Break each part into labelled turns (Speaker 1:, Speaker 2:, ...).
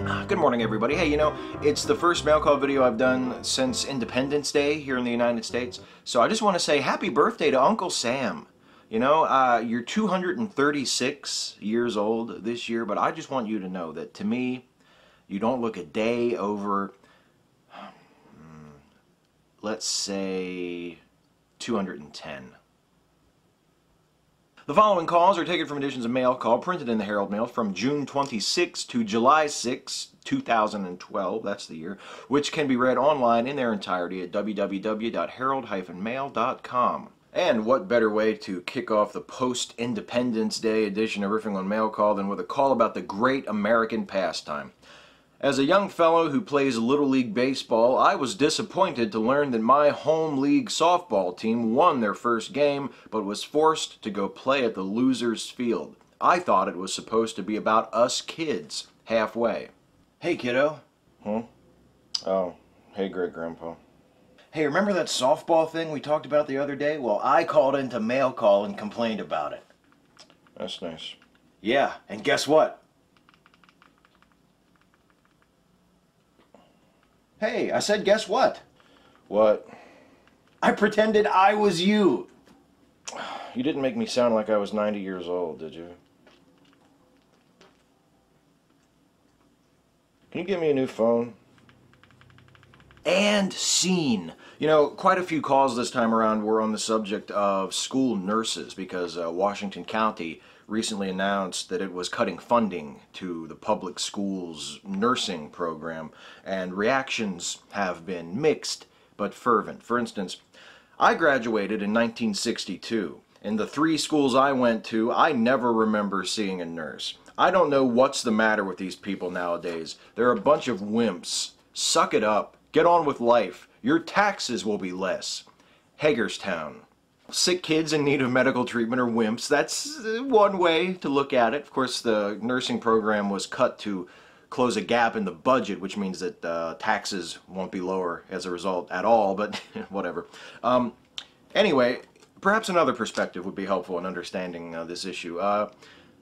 Speaker 1: Good morning, everybody. Hey, it's the first mail call video I've done since Independence Day here in the United States. So I just want to say happy birthday to Uncle Sam. You're 236 years old this year, but I just want you to know that to me, you don't look a day over, let's say, 210. The following calls are taken from editions of Mail Call printed in the Herald-Mail from June 26 to July 6, 2012, that's the year, which can be read online in their entirety at www.herald-mail.com. And what better way to kick off the post-Independence Day edition of Riffing on Mail Call than with a call about the great American pastime. As a young fellow who plays Little League Baseball, I was disappointed to learn that my home league softball team won their first game, but was forced to go play at the loser's field. I thought it was supposed to be about us kids, halfway. Hey, kiddo. Oh, hey, great-grandpa. Hey, remember that softball thing we talked about the other day? Well, I called into Mail Call and complained about it.
Speaker 2: That's nice.
Speaker 1: Yeah, and guess what? Hey, I said guess what?
Speaker 2: What?
Speaker 1: I pretended I was you.
Speaker 2: You didn't make me sound like I was 90 years old, did you? Can you get me a new phone?
Speaker 1: And scene. Quite a few calls this time around were on the subject of school nurses because Washington County recently announced that it was cutting funding to the public schools nursing program, and reactions have been mixed but fervent. For instance, I graduated in 1962. In the 3 schools I went to, I never remember seeing a nurse. I don't know what's the matter with these people nowadays. They're a bunch of wimps. Suck it up. Get on with life. Your taxes will be less. Hagerstown. Sick kids in need of medical treatment are wimps. That's one way to look at it. Of course, the nursing program was cut to close a gap in the budget, which means that taxes won't be lower as a result at all, but whatever. Anyway, perhaps another perspective would be helpful in understanding this issue.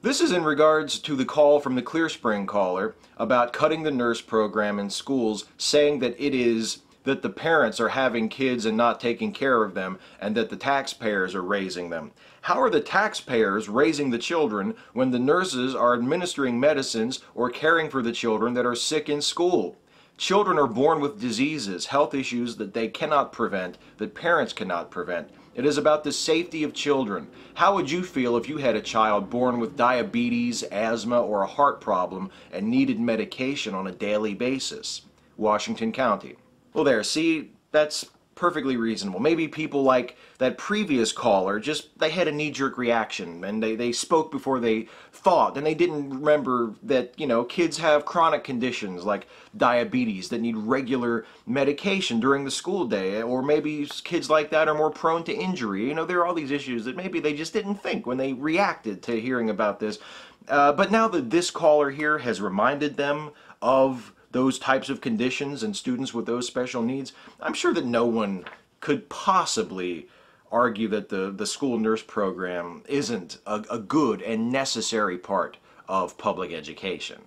Speaker 1: This is in regards to the call from the Clear Spring caller about cutting the nurse program in schools, saying that it is that the parents are having kids and not taking care of them, and that the taxpayers are raising them. How are the taxpayers raising the children when the nurses are administering medicines or caring for the children that are sick in school? Children are born with diseases, health issues that they cannot prevent, that parents cannot prevent. It is about the safety of children. How would you feel if you had a child born with diabetes, asthma, or a heart problem and needed medication on a daily basis? Washington County. Well, there, see, that's perfectly reasonable. Maybe people like that previous caller, they had a knee-jerk reaction, and they spoke before they thought, and they didn't remember that, kids have chronic conditions like diabetes that need regular medication during the school day, or maybe kids like that are more prone to injury. There are all these issues that maybe they just didn't think when they reacted to hearing about this. But now that this caller here has reminded them of those types of conditions and students with those special needs, I'm sure that no one could possibly argue that the school nurse program isn't a good and necessary part of public education.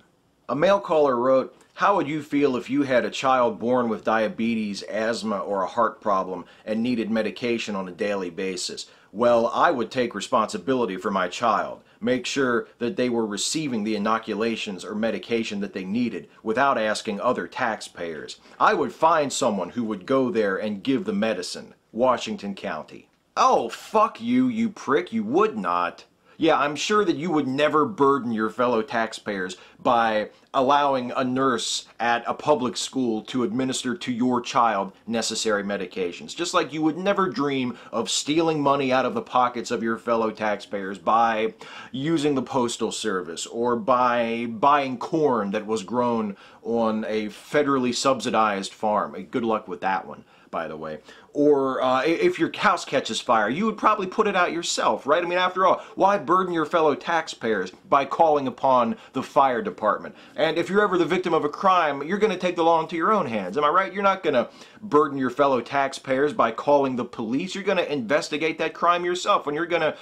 Speaker 1: A mail caller wrote, "How would you feel if you had a child born with diabetes, asthma, or a heart problem and needed medication on a daily basis?" Well, I would take responsibility for my child. Make sure that they were receiving the inoculations or medication that they needed without asking other taxpayers. I would find someone who would go there and give the medicine. Washington County. Oh, fuck you, you prick. You would not. Yeah, I'm sure that you would never burden your fellow taxpayers by allowing a nurse at a public school to administer to your child necessary medications. Just like you would never dream of stealing money out of the pockets of your fellow taxpayers by using the postal service or by buying corn that was grown on a federally subsidized farm. Good luck with that one, by the way. Or if your house catches fire, you would probably put it out yourself, right? I mean, after all, why burden your fellow taxpayers by calling upon the fire department? And if you're ever the victim of a crime, you're going to take the law into your own hands. Am I right? You're not going to burden your fellow taxpayers by calling the police. You're going to investigate that crime yourself, and you're going to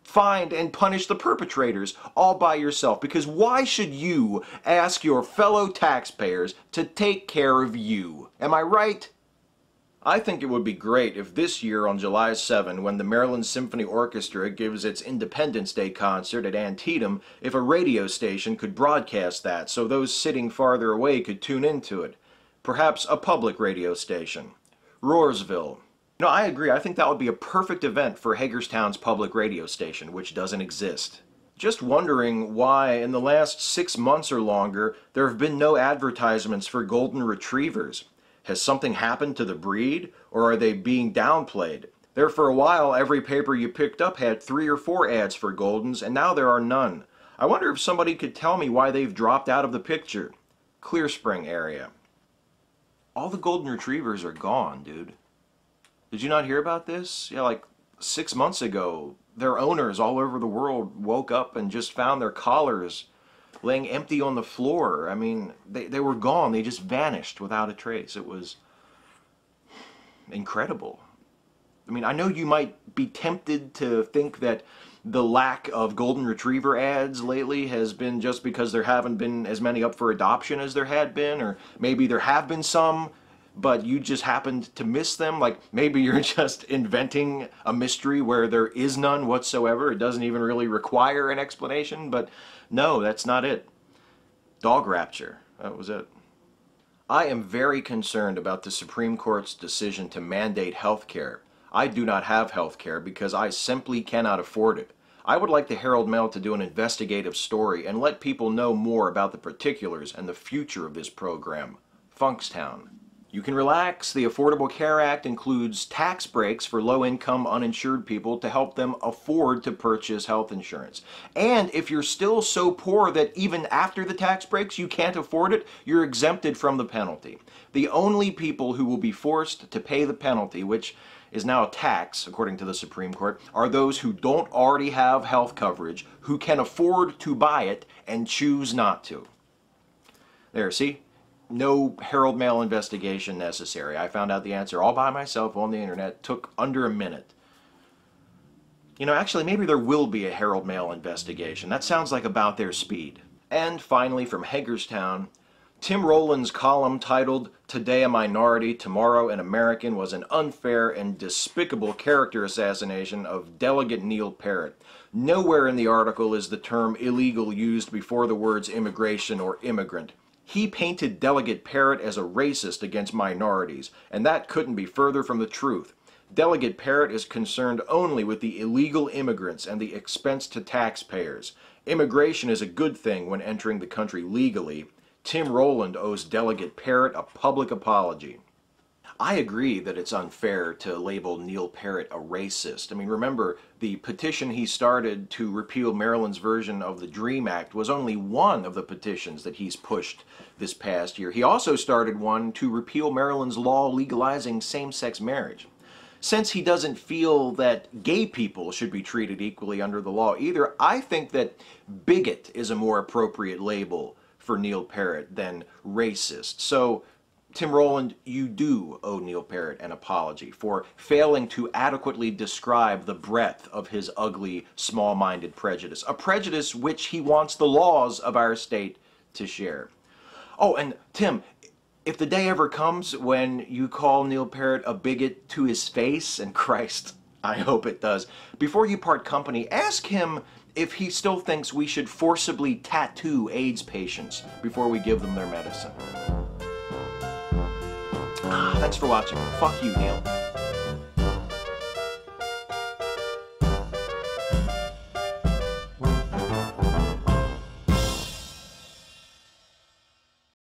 Speaker 1: find and punish the perpetrators all by yourself. Because why should you ask your fellow taxpayers to take care of you? Am I right? I think it would be great if this year on July 7, when the Maryland Symphony Orchestra gives its Independence Day concert at Antietam, if a radio station could broadcast that so those sitting farther away could tune into it. Perhaps a public radio station. Roarsville. No, I agree. I think that would be a perfect event for Hagerstown's public radio station, which doesn't exist. Just wondering why, in the last 6 months or longer, there have been no advertisements for golden retrievers. Has something happened to the breed, or are they being downplayed? There for a while, every paper you picked up had 3 or 4 ads for Goldens, and now there are none. I wonder if somebody could tell me why they've dropped out of the picture. Clear Spring area. All the Golden Retrievers are gone, dude. Did you not hear about this? Yeah, like 6 months ago, their owners all over the world woke up and just found their collars laying empty on the floor. I mean, they were gone. They just vanished without a trace. It was incredible. I mean, I know you might be tempted to think that the lack of Golden Retriever ads lately has been just because there haven't been as many up for adoption as there had been, or maybe there have been some, but you just happened to miss them. Like, maybe you're just inventing a mystery where there is none whatsoever. It doesn't even really require an explanation, but no, that's not it. Dog rapture. That was it. I am very concerned about the Supreme Court's decision to mandate health care. I do not have health care because I simply cannot afford it. I would like the Herald-Mail to do an investigative story and let people know more about the particulars and the future of this program. Funkstown. You can relax. The Affordable Care Act includes tax breaks for low-income uninsured people to help them afford to purchase health insurance. And if you're still so poor that even after the tax breaks you can't afford it, you're exempted from the penalty. The only people who will be forced to pay the penalty, which is now a tax, according to the Supreme Court, are those who don't already have health coverage, who can afford to buy it and choose not to. There, see? No Herald-Mail investigation necessary. I found out the answer all by myself on the internet. Took under a minute. You know, actually, maybe there will be a Herald-Mail investigation. That sounds like about their speed. And finally, from Hagerstown, Tim Rowland's column titled "Today a Minority, Tomorrow an American" was an unfair and despicable character assassination of Delegate Neil Parrott. Nowhere in the article is the term illegal used before the words immigration or immigrant. He painted Delegate Parrott as a racist against minorities, and that couldn't be further from the truth. Delegate Parrott is concerned only with the illegal immigrants and the expense to taxpayers. Immigration is a good thing when entering the country legally. Tim Rowland owes Delegate Parrott a public apology. I agree that it's unfair to label Neil Parrott a racist. I mean, remember, the petition he started to repeal Maryland's version of the DREAM Act was only one of the petitions that he's pushed this past year. He also started one to repeal Maryland's law legalizing same-sex marriage. Since he doesn't feel that gay people should be treated equally under the law either, I think that bigot is a more appropriate label for Neil Parrott than racist. So, Tim Rowland, you do owe Neil Parrott an apology for failing to adequately describe the breadth of his ugly, small-minded prejudice, a prejudice which he wants the laws of our state to share. Oh, and Tim, if the day ever comes when you call Neil Parrott a bigot to his face, and Christ, I hope it does, before you part company, ask him if he still thinks we should forcibly tattoo AIDS patients before we give them their medicine. Thanks for watching. Fuck you, Neil.